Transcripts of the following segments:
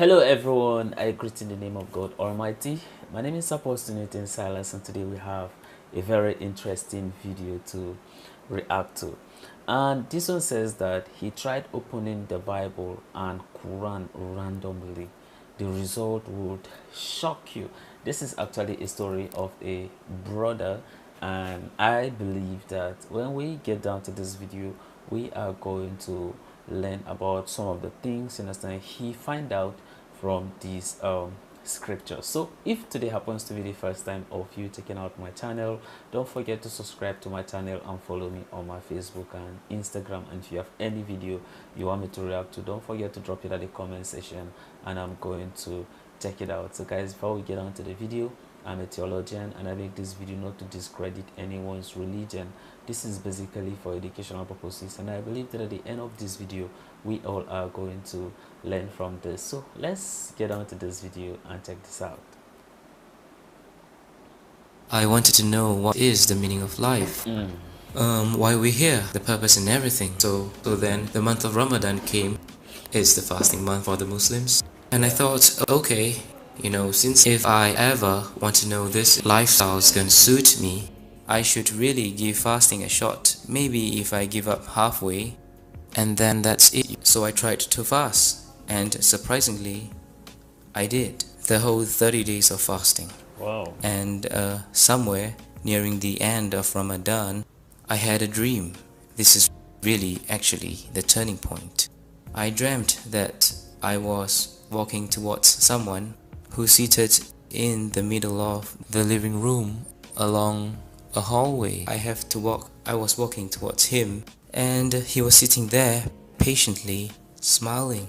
Hello everyone, I greet in the name of God Almighty. My name is Apostle Silas, and today we have a very interesting video to react to. And this one says that he tried opening the Bible and Quran randomly. The result would shock you. This is actually a story of a brother, and I believe that when we get down to this video, we are going to learn about some of the things he find out from these scriptures. So if today happens to be the first time of you checking out my channel, don't forget to subscribe to my channel and follow me on my Facebook and Instagram. And if you have any video you want me to react to, don't forget to drop it at the comment section and I'm going to check it out. So guys, before we get on to the video, I'm a theologian and I make this video not to discredit anyone's religion. This is basically for educational purposes, and I believe that at the end of this video we all are going to learn from this. So let's get on to this video and check this out. I wanted to know what is the meaning of life, why we're here, the purpose and everything. So then the month of Ramadan came. It's the fasting month for the Muslims, and I thought, okay, since if I ever want to know this lifestyle is going to suit me, I should really give fasting a shot. Maybe if I give up halfway, and then that's it. So I tried to fast, and surprisingly, I did the whole 30 days of fasting. Wow. And somewhere nearing the end of Ramadan, I had a dream. This is really actually the turning point. I dreamt that I was walking towards someone who's seated in the middle of the living room along a hallway. I was walking towards him, and he was sitting there patiently smiling.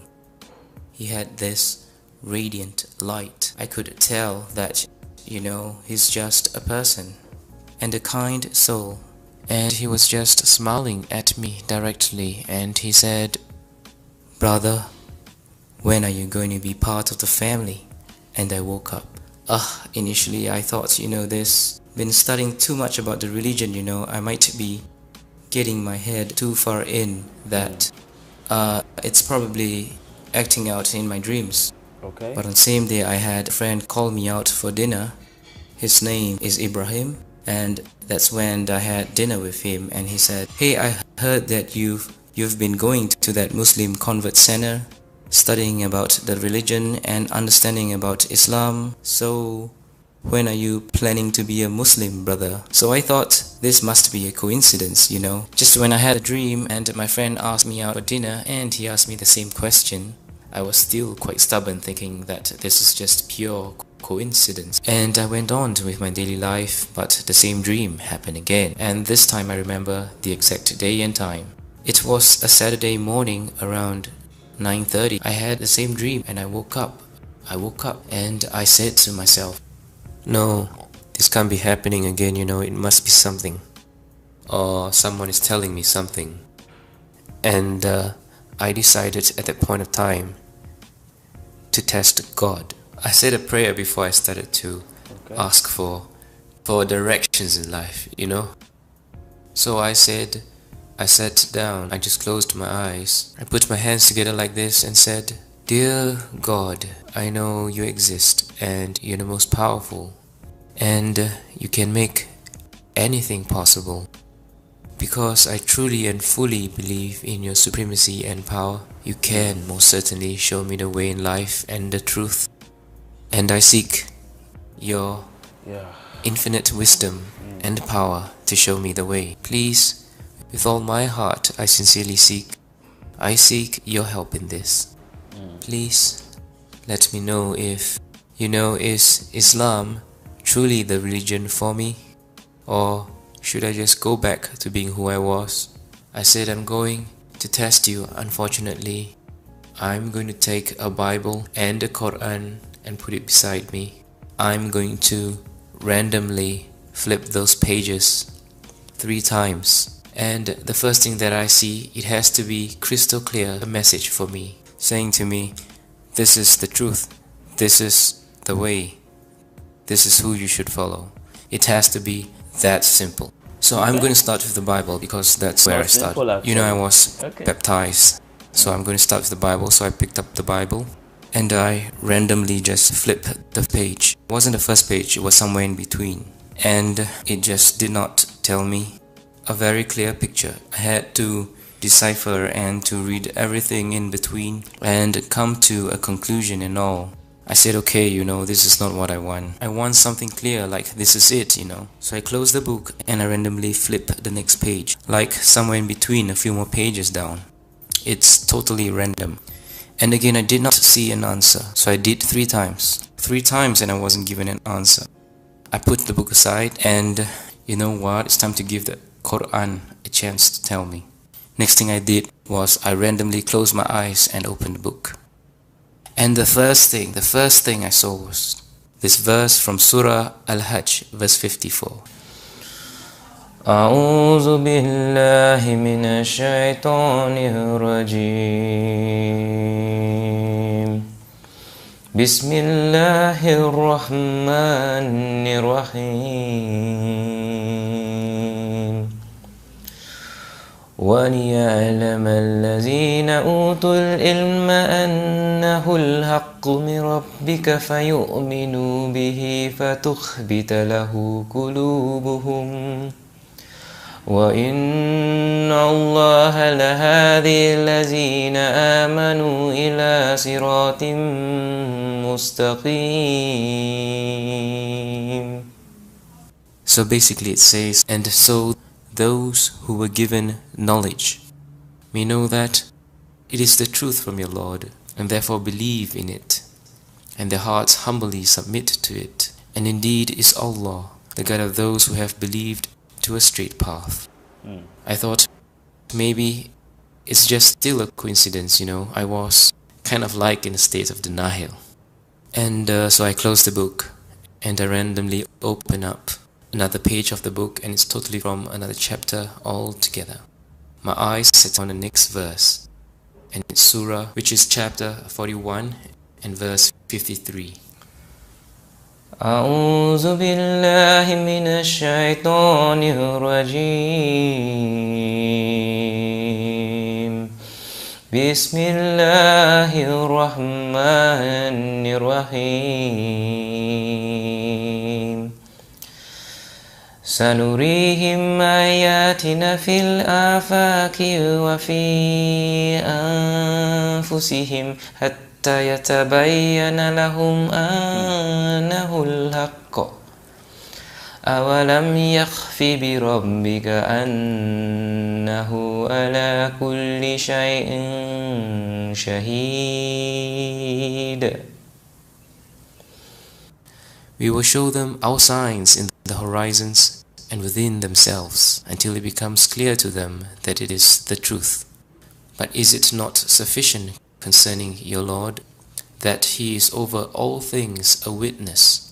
He had this radiant light. I could tell that, he's just a person and a kind soul. And he was just smiling at me directly, and he said, "Brother, when are you going to be part of the family?" And I woke up. Initially I thought, this been studying too much about the religion, I might be getting my head too far in that it's probably acting out in my dreams. Okay. But on the same day, I had a friend call me out for dinner. His name is Ibrahim, and that's when I had dinner with him, and he said, "Hey, I heard that you've been going to that Muslim convert center, studying about the religion and understanding about Islam. So when are you planning to be a Muslim, brother?" So I thought this must be a coincidence, Just when I had a dream and my friend asked me out for dinner and he asked me the same question, I was still quite stubborn, thinking that this is just pure coincidence. And I went on with my daily life, but the same dream happened again. And this time I remember the exact day and time. It was a Saturday morning around 9:30. I had the same dream and I woke up and I said to myself, "No, this can't be happening again, it must be something. Or someone is telling me something." And I decided at that point of time to test God. I said a prayer before I started to ask for directions in life, So I sat down, I just closed my eyes. I put my hands together like this and said, "Dear God, I know you exist and you're the most powerful, and you can make anything possible. Because I truly and fully believe in your supremacy and power, you can most certainly show me the way in life and the truth. And I seek your infinite wisdom and power to show me the way. Please, with all my heart, I sincerely seek your help in this. Please, let me know if, is Islam truly the religion for me? Or should I just go back to being who I was?" I said, "I'm going to test you. Unfortunately, I'm going to take a Bible and a Quran and put it beside me. I'm going to randomly flip those pages 3 times. And the first thing that I see, it has to be crystal clear, a message for me, saying to me, this is the truth, this is the way, this is who you should follow. It has to be that simple." So I'm going to start with the Bible because that's where I started. I was baptized. So I'm going to start with the Bible. So I picked up the Bible and I randomly just flipped the page. It wasn't the first page, it was somewhere in between. And it just did not tell me a very clear picture. I had to decipher and to read everything in between and come to a conclusion and all. I said, okay, this is not what I want. I want something clear, like this is it. So I closed the book and I randomly flip the next page, like somewhere in between, a few more pages down. It's totally random. And again, I did not see an answer. So I did 3 times. 3 times and I wasn't given an answer. I put the book aside and you know what? It's time to give the Quran a chance to tell me. Next thing I did was I randomly closed my eyes and opened the book. And the first thing I saw was this verse from Surah Al-Hajj, verse 54. أعوذ بالله من الشيطان الرجيم بسم الله الرحمن الرحيم وليعلم الذين أوتوا العلم أنه الحق من ربك فيؤمنوا به فتخبت له قلوبهم وإن الله لهادي الذين آمنوا إلى صراط مستقيم. So basically it says, and so those who were given knowledge may know that it is the truth from your Lord, and therefore believe in it, and their hearts humbly submit to it. And indeed is Allah, the God of those who have believed to a straight path. I thought maybe it's just still a coincidence, I was kind of like in a state of denial. And so I closed the book and I randomly open up another page of the book, and it's totally from another chapter altogether. My eyes set on the next verse, and it's Surah, which is chapter 41 and verse 53. أعوذ بالله من الشيطان الرجيم بسم الله الرحمن الرحيم سنريهم آياتنا في الآفاق وفي أنفسهم حتى يتبين لهم أنه الحق أولم يخف بربك أنه على كل شيء شهيد. We will show them our signs in the horizons and within themselves until it becomes clear to them that it is the truth. But is it not sufficient concerning your Lord that He is over all things a witness?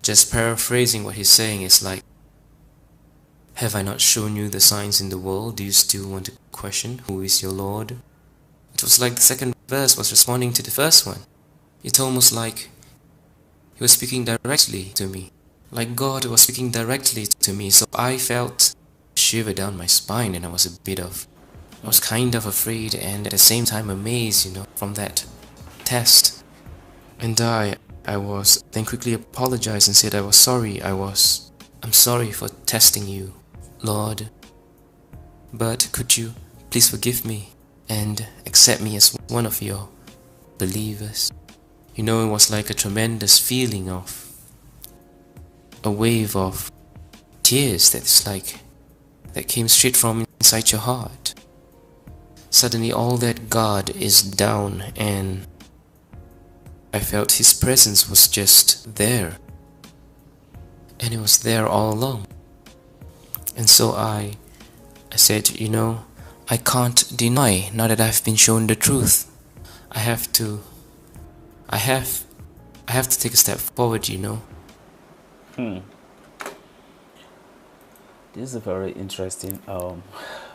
Just paraphrasing what he's saying is like, have I not shown you the signs in the world? Do you still want to question who is your Lord? It was like the second verse was responding to the first one. It's almost like He was speaking directly to me, like God was speaking directly to me. So I felt a shiver down my spine, and I was kind of afraid and at the same time amazed, from that test. And I was then quickly apologized and said I was sorry. I'm sorry for testing you, Lord. But could you please forgive me and accept me as one of your believers? It was like a tremendous feeling of a wave of tears that came straight from inside your heart. Suddenly all that God is down, and I felt His presence was just there, and it was there all along. And so I said, I can't deny now that I've been shown the truth. I have to take a step forward, This is a very interesting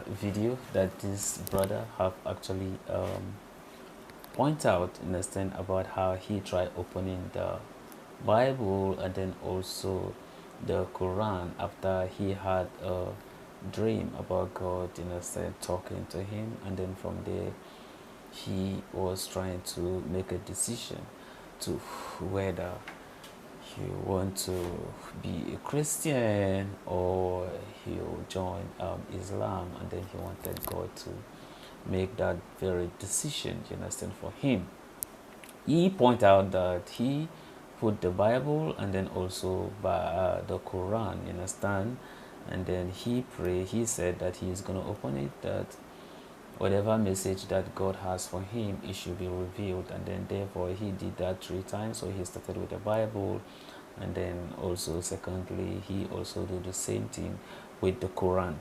video that this brother have actually point out, understand, about how he tried opening the Bible and then also the Quran after he had a dream about God, talking to him, and then from there he was trying to make a decision to whether he want to be a Christian or he'll join Islam, and then he wanted God to make that very decision, you understand, for him. He pointed out that he put the Bible and then also by the Quran, you understand, and then he prayed. He said that he is going to open it, that whatever message that God has for him, it should be revealed, and then therefore he did that 3 times. So he started with the Bible, and then also secondly he also do the same thing with the Quran.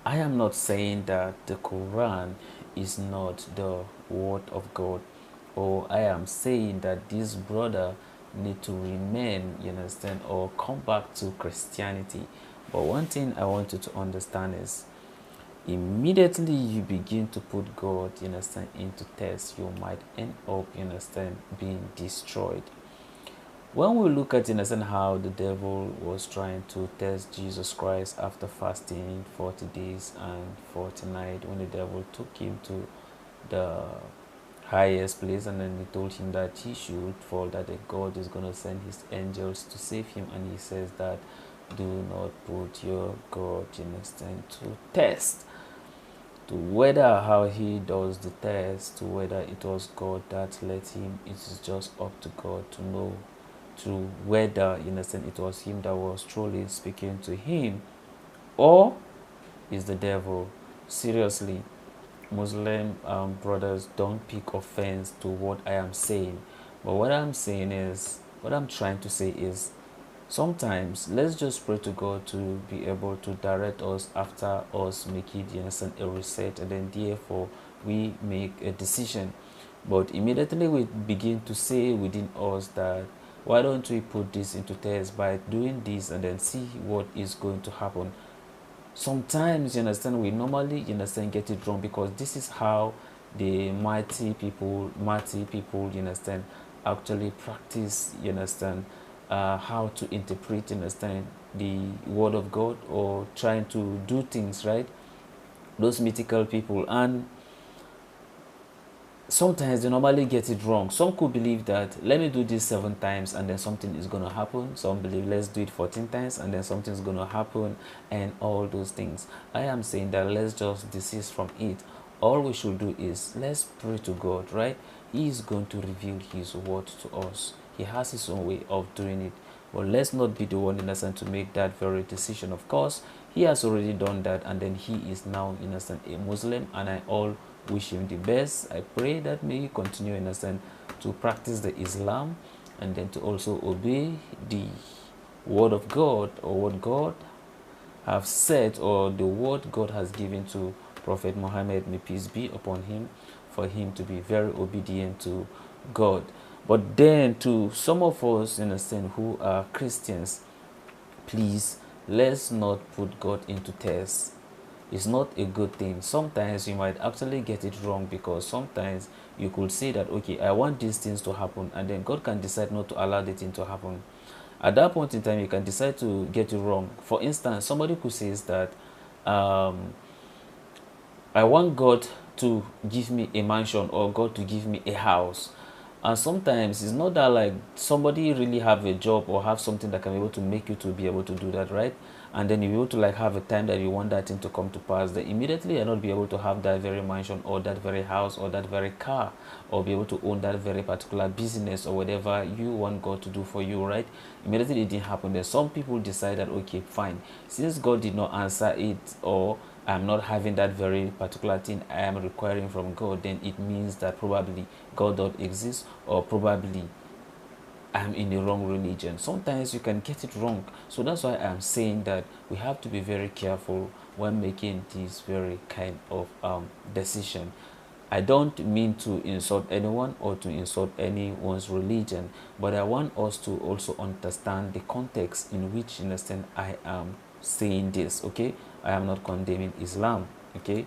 I am not saying that the Quran is not the word of God, or I am saying that this brother need to remain, you understand, or come back to Christianity. But one thing I want you to understand is immediately you begin to put God, you understand, into test, you might end up, you understand, being destroyed. When we look at, you understand, how the devil was trying to test Jesus Christ after fasting 40 days and 40 nights, when the devil took him to the highest place and then he told him that he should fall, that God is going to send his angels to save him, and he says that do not put your God, you understand, to test, to whether how he does the test, to whether it was God that led him. It is just up to God to know, to whether, you understand, it was him that was truly speaking to him, or is the devil. Seriously, Muslim brothers, don't pick offense to what I am saying. But what I'm saying is, what I'm trying to say is, sometimes let's just pray to God to be able to direct us after us make it, you understand, a reset, and then therefore we make a decision. But immediately we begin to say within us that why don't we put this into test by doing this and then see what is going to happen. Sometimes, you understand, we normally, you understand, get it wrong, because this is how the mighty people, you understand, actually practice, you understand, how to interpret, you understand, the word of God, or trying to do things, right? Those mythical people. And sometimes they normally get it wrong. Some could believe that let me do this 7 times and then something is going to happen. Some believe let's do it 14 times and then something's going to happen, and all those things. I am saying that let's just desist from it. All we should do is let's pray to God, right? He is going to reveal his word to us. He has his own way of doing it. But let's not be the one innocent to make that very decision. Of course, he has already done that, and then he is now innocent, a Muslim, and I all wish him the best. I pray that may he continue, innocent, to practice the Islam, and then to also obey the word of God, or what God have said, or the word God has given to Prophet Muhammad, may peace be upon him, for him to be very obedient to God. But then to some of us, innocent, who are Christians, please, let's not put God into test. It's not a good thing. Sometimes you might actually get it wrong, because sometimes you could say that, okay, I want these things to happen, and then God can decide not to allow the thing to happen. At that point in time, you can decide to get it wrong. For instance, somebody could say that I want God to give me a mansion, or God to give me a house. And sometimes it's not that like somebody really have a job or have something that can be able to make you to be able to do that, right? And then you be able to like have a time that you want that thing to come to pass, then immediately you're not be able to have that very mansion or that very house or that very car, or be able to own that very particular business or whatever you want God to do for you, right? Immediately it didn't happen. Then some people decide that, okay, fine, since God did not answer it, or I'm not having that very particular thing I am requiring from God, then it means that probably God don't exist, or probably I'm in the wrong religion. Sometimes you can get it wrong. So that's why I'm saying that we have to be very careful when making this very kind of decision. I don't mean to insult anyone or to insult anyone's religion, but I want us to also understand the context in which, understand, I am saying this, okay? I am not condemning Islam, okay?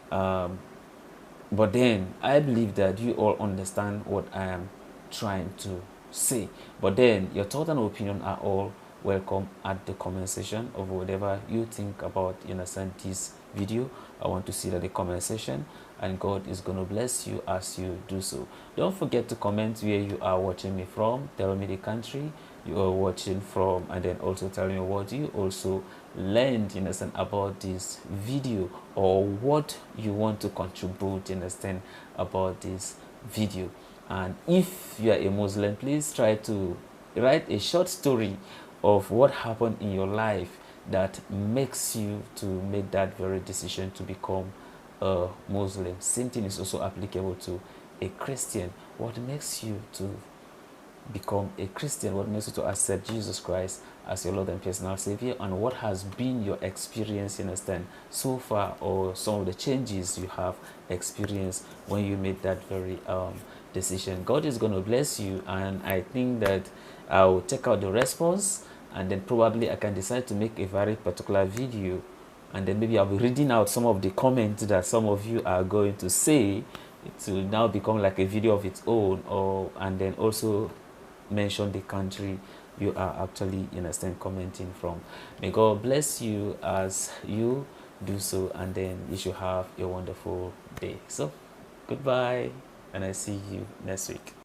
But then I believe that you all understand what I am trying to say. But then your thought and opinion are all welcome at the comment section of whatever you think about, you understand, this video. I want to see that the comment section, and God is going to bless you as you do so. Don't forget to comment where you are watching me from. Tell me the country you are watching from, and then also tell me what you also learned, you understand, about this video, or what you want to contribute, you understand, about this video. And if you are a Muslim, please try to write a short story of what happened in your life that makes you to make that very decision to become a Muslim. Same thing is also applicable to a Christian. What makes you to become a Christian? What makes you to accept Jesus Christ as your Lord and personal Savior? And what has been your experience, you understand, so far, or some of the changes you have experienced when you made that very decision? God is going to bless you, and I think that I'll check out the response, and then probably I can decide to make a very particular video, and then maybe I'll be reading out some of the comments that some of you are going to say. It will now become like a video of its own, or and then also mention the country you are actually, you understand, commenting from. May God bless you as you do so, and then you should have a wonderful day. So goodbye, and I see you next week.